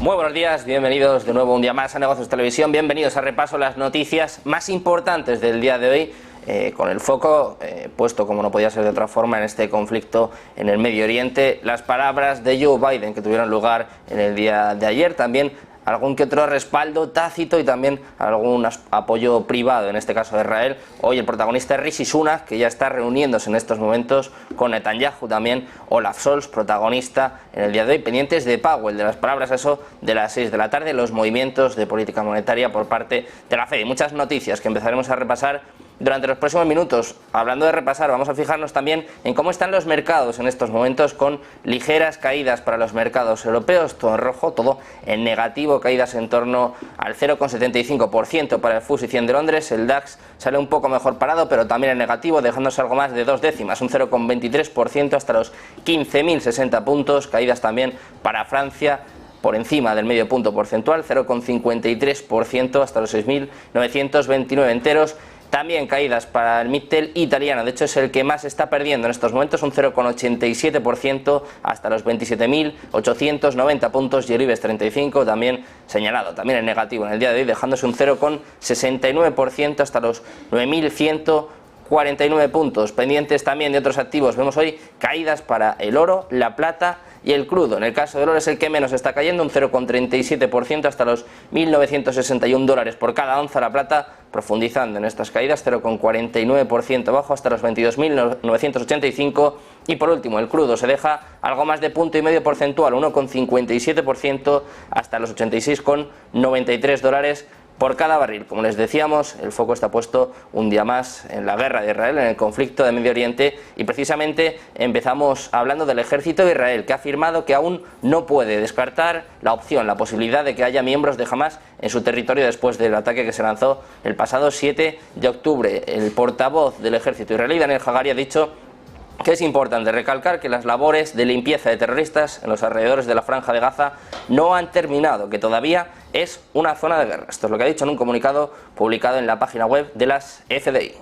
Muy buenos días, bienvenidos de nuevo un día más a Negocios Televisión, bienvenidos a repaso las noticias más importantes del día de hoy, con el foco puesto, como no podía ser de otra forma, en este conflicto en el Medio Oriente. Las palabras de Joe Biden que tuvieron lugar en el día de ayer, también algún que otro respaldo tácito y también algún apoyo privado, en este caso de Israel. Hoy el protagonista es Rishi Sunak, que ya está reuniéndose en estos momentos con Netanyahu, también Olaf Scholz, protagonista en el día de hoy, pendientes de Powell, de las palabras eso de las 6 de la tarde, los movimientos de política monetaria por parte de la Fed y muchas noticias que empezaremos a repasar durante los próximos minutos. Hablando de repasar, vamos a fijarnos también en cómo están los mercados en estos momentos, con ligeras caídas para los mercados europeos, todo en rojo, todo en negativo, caídas en torno al 0,75% para el FTSE 100 de Londres. El DAX sale un poco mejor parado, pero también en negativo, dejándose algo más de 2 décimas, un 0,23% hasta los 15.060 puntos. Caídas también para Francia, por encima del medio punto porcentual, 0,53% hasta los 6.929 enteros. También caídas para el Mittel italiano, de hecho es el que más está perdiendo en estos momentos, un 0,87% hasta los 27.890 puntos, y el IBEX 35 también señalado, también en negativo en el día de hoy, dejándose un 0,69% hasta los 9.149 puntos. Pendientes también de otros activos, vemos hoy caídas para el oro, la plata y el crudo. En el caso del oro es el que menos está cayendo, un 0,37% hasta los 1.961 dólares por cada onza. La plata profundizando en estas caídas, 0,49% abajo hasta los 22.985. Y por último, el crudo se deja algo más de punto y medio porcentual, 1,57% hasta los 86,93 dólares por cada barril. Como les decíamos, el foco está puesto un día más en la guerra de Israel, en el conflicto de Medio Oriente, y precisamente empezamos hablando del ejército de Israel, que ha afirmado que aún no puede descartar la opción, la posibilidad de que haya miembros de Hamas en su territorio después del ataque que se lanzó el pasado 7 de octubre. El portavoz del ejército israelí, Daniel Hagari, ha dicho que es importante recalcar que las labores de limpieza de terroristas en los alrededores de la Franja de Gaza no han terminado, que todavía es una zona de guerra. Esto es lo que ha dicho en un comunicado publicado en la página web de las FDI.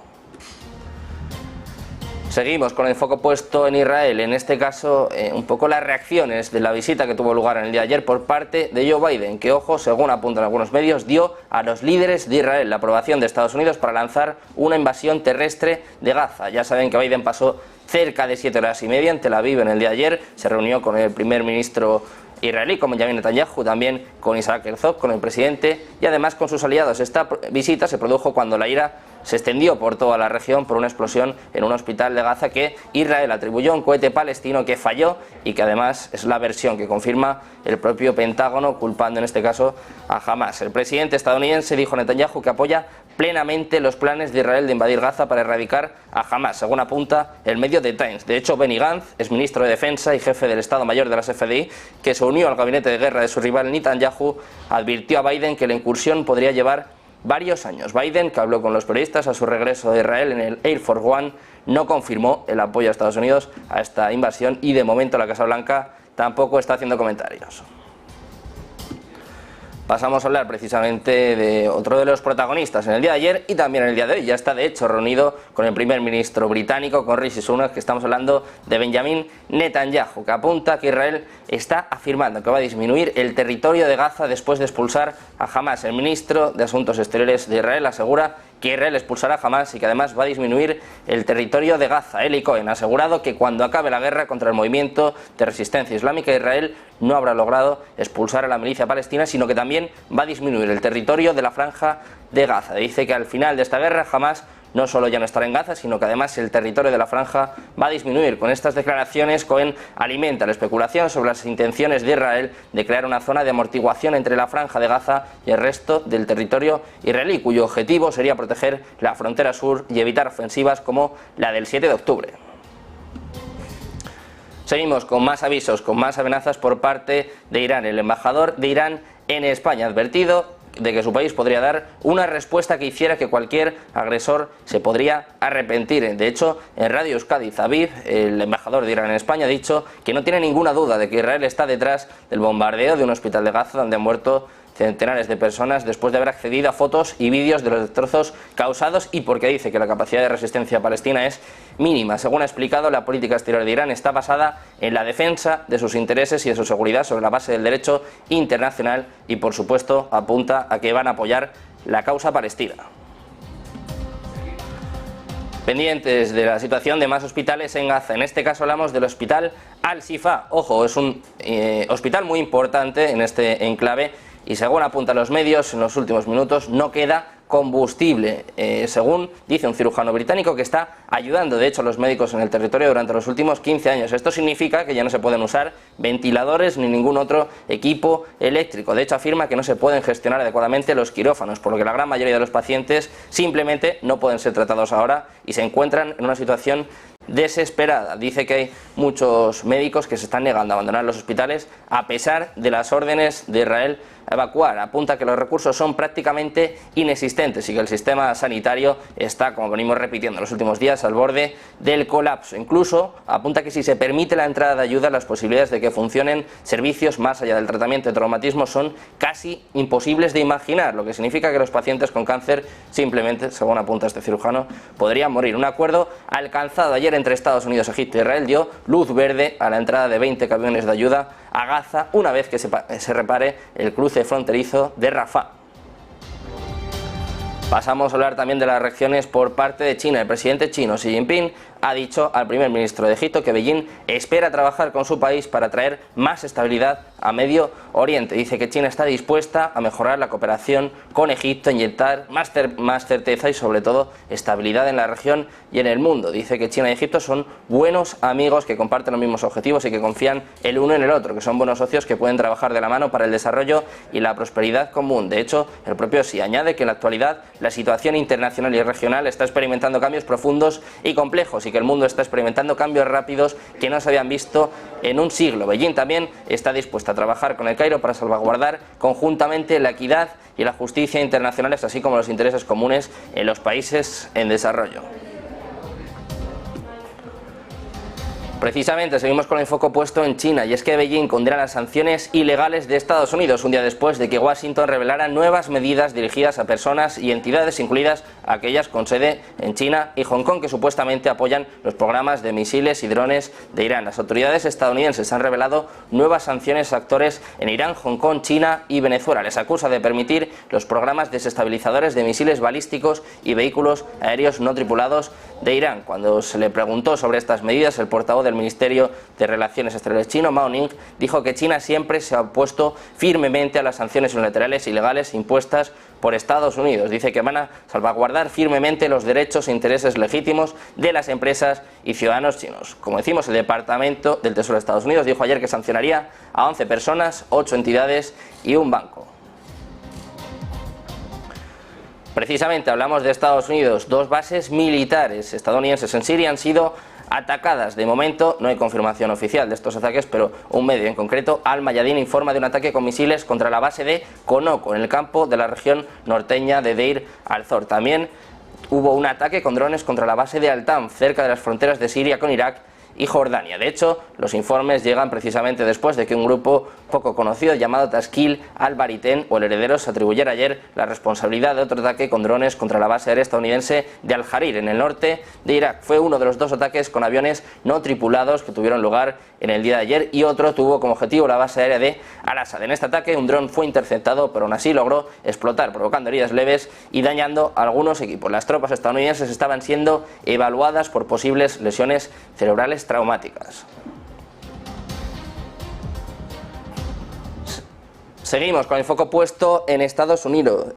Seguimos con el foco puesto en Israel, en este caso un poco las reacciones de la visita que tuvo lugar en el día de ayer por parte de Joe Biden, que, ojo, según apuntan algunos medios, dio a los líderes de Israel la aprobación de Estados Unidos para lanzar una invasión terrestre de Gaza. Ya saben que Biden pasó cerca de 7 horas y media en Tel Aviv en el día de ayer, se reunió con el primer ministro israelí, con Benjamin Netanyahu, también con Isaac Herzog, con el presidente, y además con sus aliados. Esta visita se produjo cuando la ira se extendió por toda la región por una explosión en un hospital de Gaza que Israel atribuyó a un cohete palestino que falló, y que además es la versión que confirma el propio Pentágono, culpando en este caso a Hamas. El presidente estadounidense dijo a Netanyahu que apoya plenamente los planes de Israel de invadir Gaza para erradicar a Hamas, según apunta el medio The Times. De hecho, Benny Gantz, es ministro de Defensa y jefe del Estado Mayor de las FDI, que se unió al gabinete de guerra de su rival Netanyahu, advirtió a Biden que la incursión podría llevar varios años. Biden, que habló con los periodistas a su regreso de Israel en el Air Force One, no confirmó el apoyo a Estados Unidos a esta invasión, y de momento la Casa Blanca tampoco está haciendo comentarios. Pasamos a hablar precisamente de otro de los protagonistas en el día de ayer y también en el día de hoy. Ya está de hecho reunido con el primer ministro británico, con Rishi Sunak, que estamos hablando de Benjamin Netanyahu, que apunta que Israel está afirmando que va a disminuir el territorio de Gaza después de expulsar a Hamas. El ministro de Asuntos Exteriores de Israel asegura que Israel expulsará a Hamas y que además va a disminuir el territorio de Gaza. Eli Cohen ha asegurado que cuando acabe la guerra contra el movimiento de resistencia islámica, Israel no habrá logrado expulsar a la milicia palestina, sino que también va a disminuir el territorio de la Franja de Gaza. Dice que al final de esta guerra Hamas no solo ya no estará en Gaza, sino que además el territorio de la franja va a disminuir. Con estas declaraciones, Cohen alimenta la especulación sobre las intenciones de Israel de crear una zona de amortiguación entre la franja de Gaza y el resto del territorio israelí, cuyo objetivo sería proteger la frontera sur y evitar ofensivas como la del 7 de octubre. Seguimos con más avisos, con más amenazas por parte de Irán. El embajador de Irán en España ha advertido de que su país podría dar una respuesta que hiciera que cualquier agresor se podría arrepentir. De hecho, en Radio Euskadi, Zaviv, el embajador de Irán en España, ha dicho que no tiene ninguna duda de que Israel está detrás del bombardeo de un hospital de Gaza donde han muerto centenares de personas después de haber accedido a fotos y vídeos de los destrozos causados, y porque dice que la capacidad de resistencia palestina es mínima. Según ha explicado, la política exterior de Irán está basada en la defensa de sus intereses y de su seguridad sobre la base del derecho internacional y, por supuesto, apunta a que van a apoyar la causa palestina. Pendientes de la situación de más hospitales en Gaza. En este caso hablamos del hospital Al-Shifa. Ojo, es un hospital muy importante en este enclave y, según apuntan los medios, en los últimos minutos no queda combustible, según dice un cirujano británico que está ayudando de hecho a los médicos en el territorio durante los últimos 15 años. Esto significa que ya no se pueden usar ventiladores ni ningún otro equipo eléctrico. De hecho, afirma que no se pueden gestionar adecuadamente los quirófanos, por lo que la gran mayoría de los pacientes simplemente no pueden ser tratados ahora y se encuentran en una situación desesperada. Dice que hay muchos médicos que se están negando a abandonar los hospitales a pesar de las órdenes de Israel a evacuar. Apunta que los recursos son prácticamente inexistentes y que el sistema sanitario está, como venimos repitiendo en los últimos días, al borde del colapso. Incluso apunta que si se permite la entrada de ayuda, las posibilidades de que funcionen servicios más allá del tratamiento de traumatismos son casi imposibles de imaginar, lo que significa que los pacientes con cáncer simplemente, según apunta este cirujano, podrían morir. Un acuerdo alcanzado ayer entre Estados Unidos, Egipto y Israel dio luz verde a la entrada de 20 camiones de ayuda a Gaza una vez que se repare el cruce fronterizo de Rafah. Pasamos a hablar también de las reacciones por parte de China. El presidente chino Xi Jinping ha dicho al primer ministro de Egipto que Beijing espera trabajar con su país para traer más estabilidad a Medio Oriente. Dice que China está dispuesta a mejorar la cooperación con Egipto, inyectar más certeza y sobre todo estabilidad en la región y en el mundo. Dice que China y Egipto son buenos amigos que comparten los mismos objetivos y que confían el uno en el otro, que son buenos socios que pueden trabajar de la mano para el desarrollo y la prosperidad común. De hecho, el propio Xi añade que en la actualidad la situación internacional y regional está experimentando cambios profundos y complejos y que el mundo está experimentando cambios rápidos que no se habían visto en un siglo. Beijing también está dispuesta a trabajar con el Cairo para salvaguardar conjuntamente la equidad y la justicia internacionales, así como los intereses comunes en los países en desarrollo. Precisamente seguimos con el foco puesto en China, y es que Beijing condena las sanciones ilegales de Estados Unidos un día después de que Washington revelara nuevas medidas dirigidas a personas y entidades, incluidas aquellas con sede en China y Hong Kong, que supuestamente apoyan los programas de misiles y drones de Irán. Las autoridades estadounidenses han revelado nuevas sanciones a actores en Irán, Hong Kong, China y Venezuela. Les acusa de permitir los programas desestabilizadores de misiles balísticos y vehículos aéreos no tripulados de Irán. Cuando se le preguntó sobre estas medidas, el portavoz del Ministerio de Relaciones Exteriores chino, Mao Ning, dijo que China siempre se ha opuesto firmemente a las sanciones unilaterales ilegales impuestas por Estados Unidos. Dice que van a salvaguardar firmemente los derechos e intereses legítimos de las empresas y ciudadanos chinos. Como decimos, el Departamento del Tesoro de Estados Unidos dijo ayer que sancionaría a 11 personas, 8 entidades y un banco. Precisamente hablamos de Estados Unidos. 2 bases militares estadounidenses en Siria han sido atacadas. De momento no hay confirmación oficial de estos ataques, pero un medio en concreto, Al Mayadin, informa de un ataque con misiles contra la base de Konoko, en el campo de la región norteña de Deir al-Zor. También hubo un ataque con drones contra la base de Al-Tam, cerca de las fronteras de Siria con Irak y Jordania. De hecho, los informes llegan precisamente después de que un grupo poco conocido llamado Tashkil al-Bariten o el heredero se atribuyera ayer la responsabilidad de otro ataque con drones contra la base aérea estadounidense de Al-Jarir, en el norte de Irak. Fue uno de los 2 ataques con aviones no tripulados que tuvieron lugar en el día de ayer, y otro tuvo como objetivo la base aérea de Al-Assad. En este ataque un dron fue interceptado, pero aún así logró explotar, provocando heridas leves y dañando a algunos equipos. Las tropas estadounidenses estaban siendo evaluadas por posibles lesiones cerebrales traumáticas. Seguimos con el foco puesto en Estados Unidos.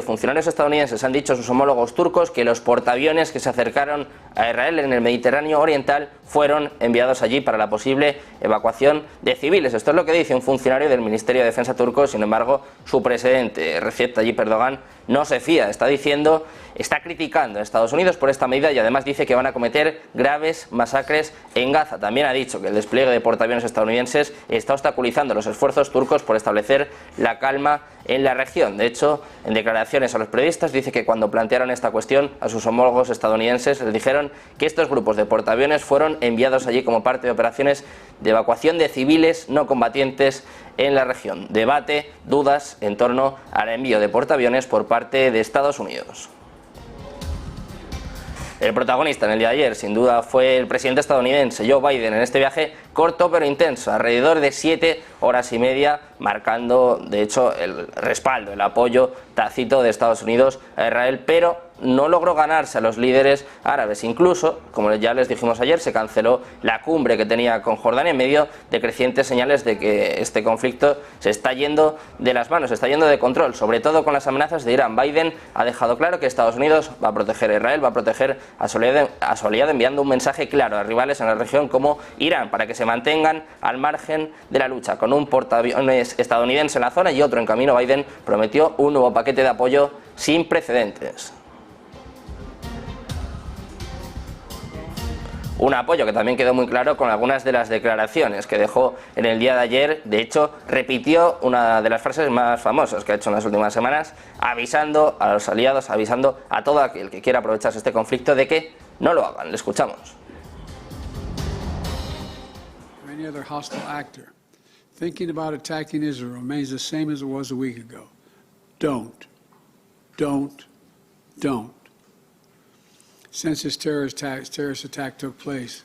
Funcionarios estadounidenses han dicho a sus homólogos turcos que los portaaviones que se acercaron a Israel en el Mediterráneo Oriental fueron enviados allí para la posible evacuación de civiles. Esto es lo que dice un funcionario del Ministerio de Defensa turco. Sin embargo, su presidente, Recep Tayyip Erdogan, no se fía. Está criticando a Estados Unidos por esta medida y además dice que van a cometer graves masacres en Gaza. También ha dicho que el despliegue de portaaviones estadounidenses está obstaculizando los esfuerzos turcos por establecer la calma en la región. De hecho, en declaraciones a los periodistas dice que cuando plantearon esta cuestión a sus homólogos estadounidenses les dijeron que estos grupos de portaaviones fueron enviados allí como parte de operaciones de evacuación de civiles no combatientes en la región. Debate, dudas en torno al envío de portaaviones por parte de Estados Unidos. El protagonista en el día de ayer, sin duda, fue el presidente estadounidense Joe Biden en este viaje corto pero intenso, alrededor de 7 horas y media, marcando de hecho el respaldo, el apoyo tácito de Estados Unidos a Israel, pero no logró ganarse a los líderes árabes. Incluso, como ya les dijimos ayer, se canceló la cumbre que tenía con Jordania en medio de crecientes señales de que este conflicto se está yendo de las manos, se está yendo de control, sobre todo con las amenazas de Irán. Biden ha dejado claro que Estados Unidos va a proteger a Israel, va a proteger a su aliado, enviando un mensaje claro a rivales en la región como Irán, para que se mantengan al margen de la lucha. Con un portaaviones estadounidense en la zona y otro en camino, Biden prometió un nuevo paquete de apoyo sin precedentes. Un apoyo que también quedó muy claro con algunas de las declaraciones que dejó en el día de ayer. De hecho, repitió una de las frases más famosas que ha hecho en las últimas semanas, avisando a los aliados, avisando a todo aquel que quiera aprovecharse este conflicto de que no lo hagan. Le escuchamos. Any other hostile actor thinking about attacking Israel remains the same as it was a week ago. Don't. Since this terrorist attack took place,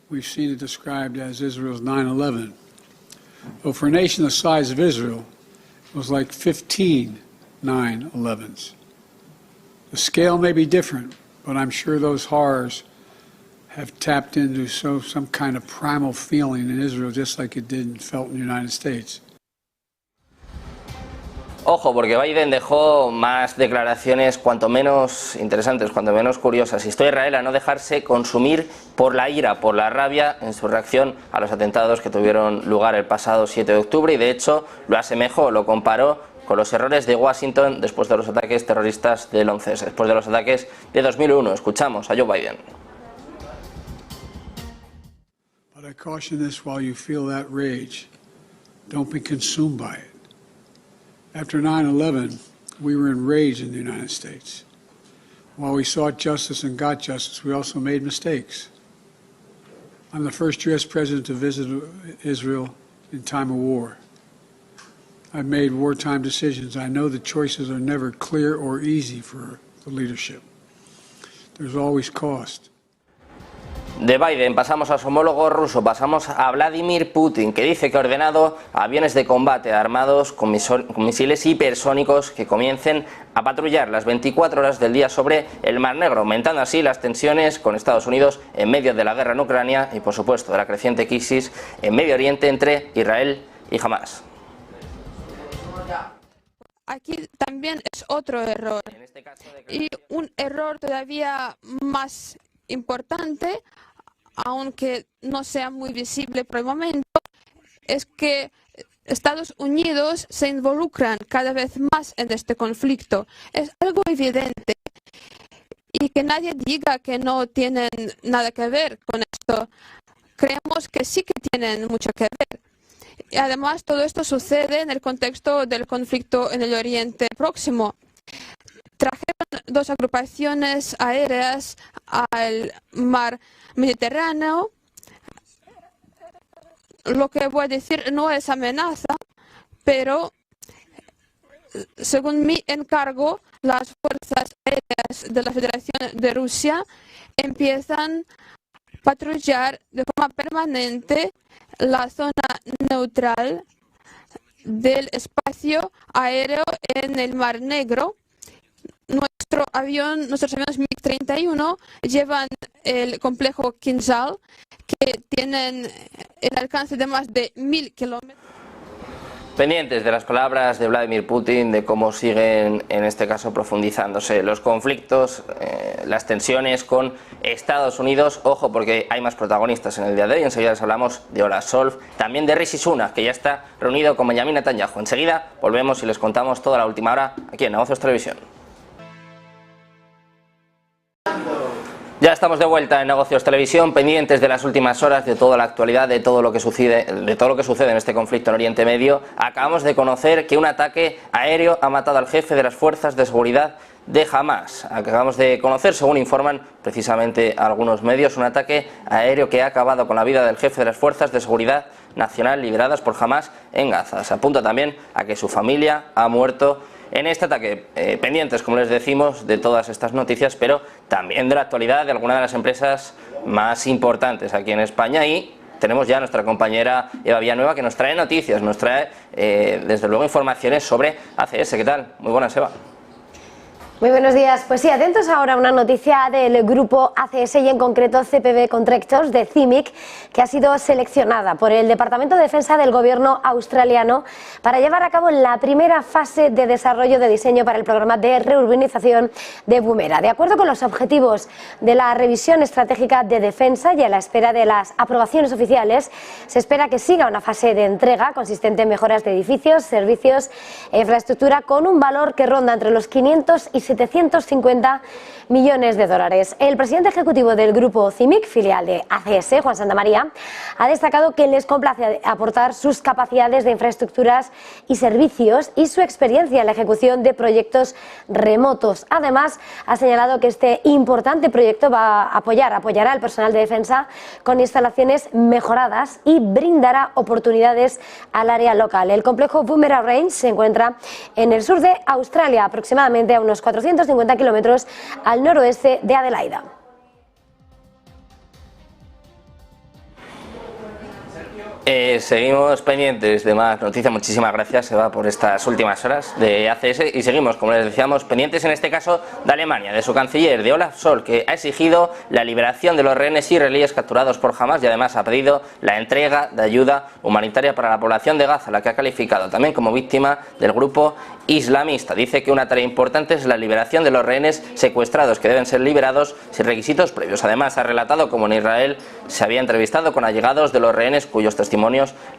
we've seen it described as Israel's 9/11. Well, for a nation the size of Israel, it was like 15 9/11s. The scale may be different, but I'm sure those horrors have tapped into some kind of primal feeling in Israel, just like it did and felt in the United States. Ojo, porque Biden dejó más declaraciones cuanto menos interesantes, cuanto menos curiosas. Instó a Israel a no dejarse consumir por la ira, por la rabia en su reacción a los atentados que tuvieron lugar el pasado 7 de octubre y de hecho lo asemejó, lo comparó con los errores de Washington después de los ataques terroristas del 11S, después de los ataques de 2001. Escuchamos a Joe Biden. But I caution this: while you feel that rage, don't be consumed by it. After 9/11, we were enraged in the United States. While we sought justice and got justice, we also made mistakes. I'm the first U.S. president to visit Israel in time of war. I've made wartime decisions. I know the choices are never clear or easy for the leadership. There's always cost. De Biden pasamos a su homólogo ruso, pasamos a Vladimir Putin, que dice que ha ordenado aviones de combate armados con misiles hipersónicos que comiencen a patrullar las 24 horas del día sobre el Mar Negro, aumentando así las tensiones con Estados Unidos en medio de la guerra en Ucrania y, por supuesto, de la creciente crisis en Medio Oriente entre Israel y Hamás. Aquí también es otro error, y un error todavía más importante, aunque no sea muy visible por el momento, es que Estados Unidos se involucran cada vez más en este conflicto. Es algo evidente, y que nadie diga que no tienen nada que ver con esto. Creemos que sí que tienen mucho que ver. Y además, todo esto sucede en el contexto del conflicto en el Oriente Próximo. Trajeron 2 agrupaciones aéreas al mar Mediterráneo. Lo que voy a decir no es amenaza, pero según mi encargo, las fuerzas aéreas de la Federación de Rusia empiezan a patrullar de forma permanente la zona neutral del espacio aéreo en el Mar Negro. Nuestros aviones MiG-31 llevan el complejo Kinzhal, que tienen el alcance de más de 1000 kilómetros. Pendientes de las palabras de Vladimir Putin, de cómo siguen en este caso profundizándose los conflictos, las tensiones con Estados Unidos. Ojo, porque hay más protagonistas en el día de hoy. Enseguida les hablamos de Olaf Scholz, también de Rishi Sunak, que ya está reunido con Benjamin Netanyahu. Enseguida volvemos y les contamos toda la última hora aquí en Negocios Televisión. Ya estamos de vuelta en Negocios Televisión, pendientes de las últimas horas, de toda la actualidad, de todo lo que sucede en este conflicto en Oriente Medio. Acabamos de conocer que un ataque aéreo ha matado al jefe de las fuerzas de seguridad de Hamás. Acabamos de conocer, según informan precisamente algunos medios, un ataque aéreo que ha acabado con la vida del jefe de las fuerzas de seguridad nacional lideradas por Hamás en Gaza. Se apunta también a que su familia ha muerto en este ataque. Pendientes, como les decimos, de todas estas noticias, pero también de la actualidad de algunas de las empresas más importantes aquí en España, y tenemos ya a nuestra compañera Eva Villanueva, que nos trae noticias, nos trae desde luego informaciones sobre ACS. ¿Qué tal? Muy buenas, Eva. Muy buenos días. Pues sí, atentos ahora a una noticia del grupo ACS y en concreto CPB Contractors de CIMIC, que ha sido seleccionada por el Departamento de Defensa del gobierno australiano para llevar a cabo la primera fase de desarrollo de diseño para el programa de reurbanización de Woomera. De acuerdo con los objetivos de la revisión estratégica de defensa y a la espera de las aprobaciones oficiales, se espera que siga una fase de entrega consistente en mejoras de edificios, servicios e infraestructura con un valor que ronda entre los 500 y 750 millones de dólares. El presidente ejecutivo del grupo CIMIC, filial de ACS, Juan Santamaría, ha destacado que les complace aportar sus capacidades de infraestructuras y servicios y su experiencia en la ejecución de proyectos remotos. Además, ha señalado que este importante proyecto apoyará al personal de defensa con instalaciones mejoradas y brindará oportunidades al área local. El complejo Woomera Range se encuentra en el sur de Australia, aproximadamente a unos 450 kilómetros al noroeste de Adelaida. Seguimos pendientes de más noticias. Muchísimas gracias, Eva, por estas últimas horas de ACS, y seguimos, como les decíamos, pendientes en este caso de Alemania, de su canciller, de Olaf Scholz, que ha exigido la liberación de los rehenes israelíes capturados por Hamas y además ha pedido la entrega de ayuda humanitaria para la población de Gaza, la que ha calificado también como víctima del grupo islamista. Dice que una tarea importante es la liberación de los rehenes secuestrados, que deben ser liberados sin requisitos previos. Además, ha relatado cómo en Israel se había entrevistado con allegados de los rehenes cuyos testimonios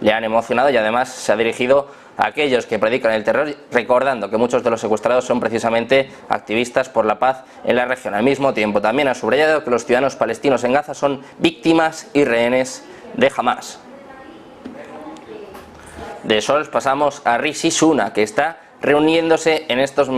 le han emocionado, y además se ha dirigido a aquellos que predican el terror, recordando que muchos de los secuestrados son precisamente activistas por la paz en la región. Al mismo tiempo, también ha subrayado que los ciudadanos palestinos en Gaza son víctimas y rehenes de Hamas. De Scholz pasamos a Rishi Sunak, que está reuniéndose en estos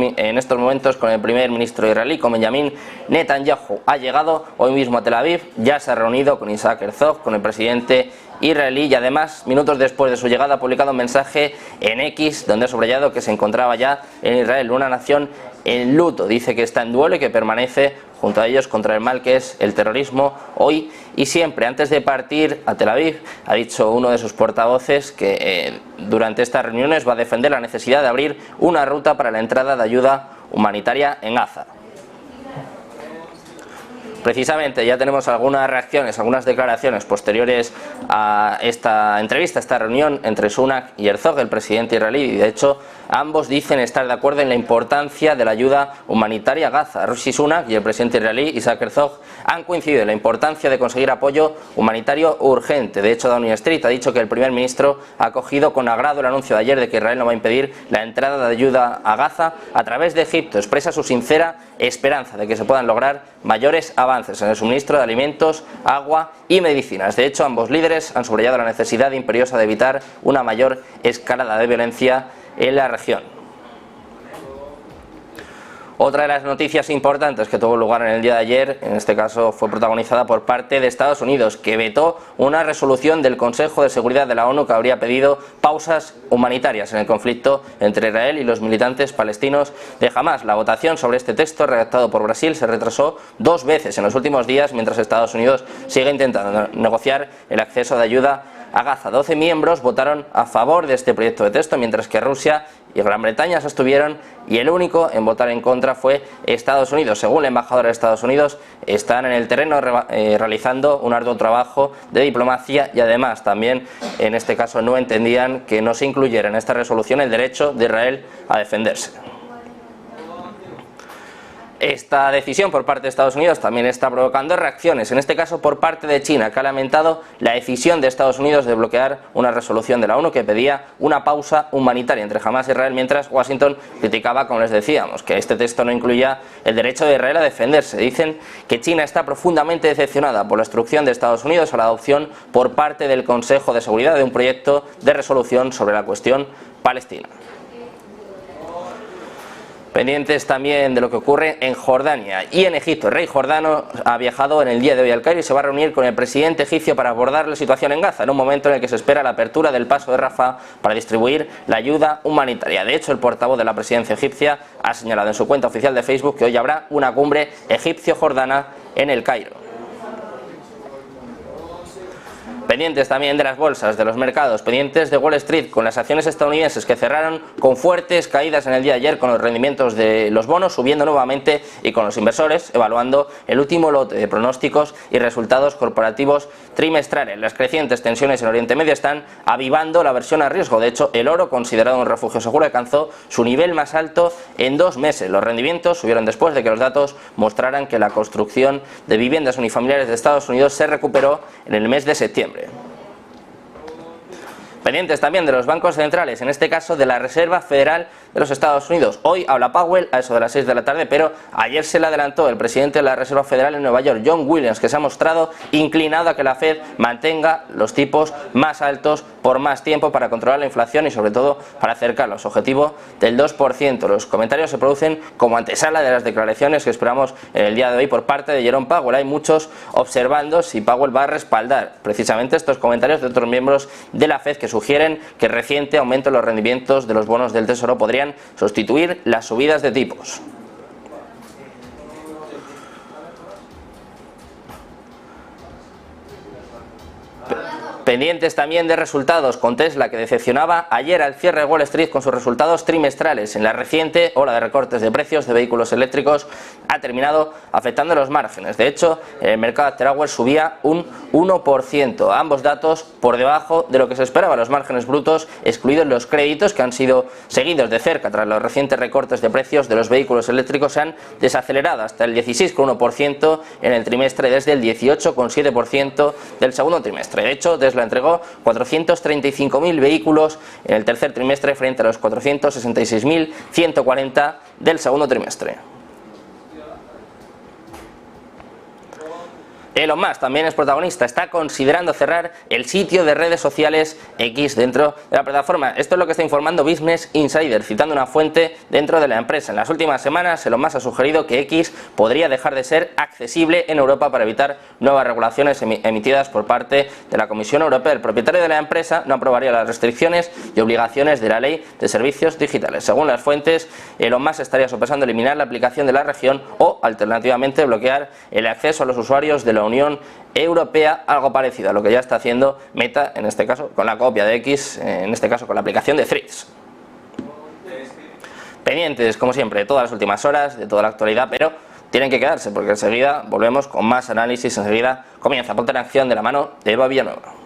momentos con el primer ministro israelí, con Benjamin Netanyahu. Ha llegado hoy mismo a Tel Aviv, ya se ha reunido con Isaac Herzog, con el presidente israelí, y además, minutos después de su llegada, ha publicado un mensaje en X donde ha subrayado que se encontraba ya en Israel, una nación en luto. Dice que está en duelo y que permanece junto a ellos contra el mal que es el terrorismo hoy y siempre. Antes de partir a Tel Aviv, ha dicho uno de sus portavoces que durante estas reuniones va a defender la necesidad de abrir una ruta para la entrada de ayuda humanitaria en Gaza. Precisamente ya tenemos algunas reacciones, algunas declaraciones posteriores a esta entrevista, a esta reunión entre Sunak y Herzog, el presidente israelí, y de hecho ambos dicen estar de acuerdo en la importancia de la ayuda humanitaria a Gaza. Rishi Sunak y el presidente israelí Isaac Herzog han coincidido en la importancia de conseguir apoyo humanitario urgente. De hecho, Downing Street ha dicho que el primer ministro ha acogido con agrado el anuncio de ayer de que Israel no va a impedir la entrada de ayuda a Gaza a través de Egipto. Expresa su sincera esperanza de que se puedan lograr mayores avances en el suministro de alimentos, agua y medicinas. De hecho, ambos líderes han subrayado la necesidad imperiosa de evitar una mayor escalada de violencia en la región. Otra de las noticias importantes que tuvo lugar en el día de ayer, en este caso fue protagonizada por parte de Estados Unidos, que vetó una resolución del Consejo de Seguridad de la ONU que habría pedido pausas humanitarias en el conflicto entre Israel y los militantes palestinos de Hamas. La votación sobre este texto, redactado por Brasil, se retrasó 2 veces en los últimos días, mientras Estados Unidos sigue intentando negociar el acceso de ayuda a Gaza. 12 miembros votaron a favor de este proyecto de texto, mientras que Rusia y Gran Bretaña se abstuvieron, y el único en votar en contra fue Estados Unidos. Según la embajadora de Estados Unidos, están en el terreno realizando un arduo trabajo de diplomacia, y además también en este caso no entendían que no se incluyera en esta resolución el derecho de Israel a defenderse. Esta decisión por parte de Estados Unidos también está provocando reacciones, en este caso por parte de China, que ha lamentado la decisión de Estados Unidos de bloquear una resolución de la ONU que pedía una pausa humanitaria entre Hamas y Israel, mientras Washington criticaba, como les decíamos, que este texto no incluía el derecho de Israel a defenderse. Dicen que China está profundamente decepcionada por la instrucción de Estados Unidos a la adopción por parte del Consejo de Seguridad de un proyecto de resolución sobre la cuestión palestina. Pendientes también de lo que ocurre en Jordania y en Egipto. El rey jordano ha viajado en el día de hoy al Cairo y se va a reunir con el presidente egipcio para abordar la situación en Gaza, en un momento en el que se espera la apertura del paso de Rafah para distribuir la ayuda humanitaria. De hecho, el portavoz de la presidencia egipcia ha señalado en su cuenta oficial de Facebook que hoy habrá una cumbre egipcio-jordana en el Cairo. Pendientes también de las bolsas, de los mercados, pendientes de Wall Street, con las acciones estadounidenses que cerraron con fuertes caídas en el día de ayer, con los rendimientos de los bonos subiendo nuevamente y con los inversores evaluando el último lote de pronósticos y resultados corporativos trimestrales. Las crecientes tensiones en Oriente Medio están avivando la aversión a riesgo. De hecho, el oro, considerado un refugio seguro, alcanzó su nivel más alto en 2 meses. Los rendimientos subieron después de que los datos mostraran que la construcción de viviendas unifamiliares de Estados Unidos se recuperó en el mes de septiembre. Pendientes también de los bancos centrales, en este caso de la Reserva Federal de los Estados Unidos. Hoy habla Powell a eso de las 6 de la tarde, pero ayer se le adelantó el presidente de la Reserva Federal en Nueva York, John Williams, que se ha mostrado inclinado a que la Fed mantenga los tipos más altos por más tiempo para controlar la inflación y sobre todo para acercar los objetivos del 2%. Los comentarios se producen como antesala de las declaraciones que esperamos en el día de hoy por parte de Jerome Powell. Hay muchos observando si Powell va a respaldar precisamente estos comentarios de otros miembros de la Fed que sugieren que el reciente aumento en los rendimientos de los bonos del Tesoro podrían sustituir las subidas de tipos. Pendientes también de resultados, con Tesla, que decepcionaba ayer al cierre de Wall Street con sus resultados trimestrales. En la reciente ola de recortes de precios de vehículos eléctricos ha terminado afectando los márgenes. De hecho, el mercado After Hours subía un 1%. Ambos datos por debajo de lo que se esperaba. Los márgenes brutos, excluidos los créditos, que han sido seguidos de cerca tras los recientes recortes de precios de los vehículos eléctricos, se han desacelerado hasta el 16,1% en el trimestre, desde el 18,7% del segundo trimestre. De hecho, Tesla entregó 435.000 vehículos en el tercer trimestre frente a los 466.140 del segundo trimestre. Elon Musk también es protagonista, está considerando cerrar el sitio de redes sociales X dentro de la plataforma. Esto es lo que está informando Business Insider, citando una fuente dentro de la empresa. En las últimas semanas, Elon Musk ha sugerido que X podría dejar de ser accesible en Europa para evitar nuevas regulaciones emitidas por parte de la Comisión Europea. El propietario de la empresa no aprobaría las restricciones y obligaciones de la Ley de Servicios Digitales. Según las fuentes, Elon Musk estaría sopesando eliminar la aplicación de la región o, alternativamente, bloquear el acceso a los usuarios de la Unión Europea, algo parecido a lo que ya está haciendo Meta, en este caso con la copia de X, en este caso con la aplicación de Threads. Pendientes, como siempre, de todas las últimas horas, de toda la actualidad, pero tienen que quedarse porque enseguida volvemos con más análisis. Enseguida comienza Ponte en Acción de la mano de Eva Villanueva.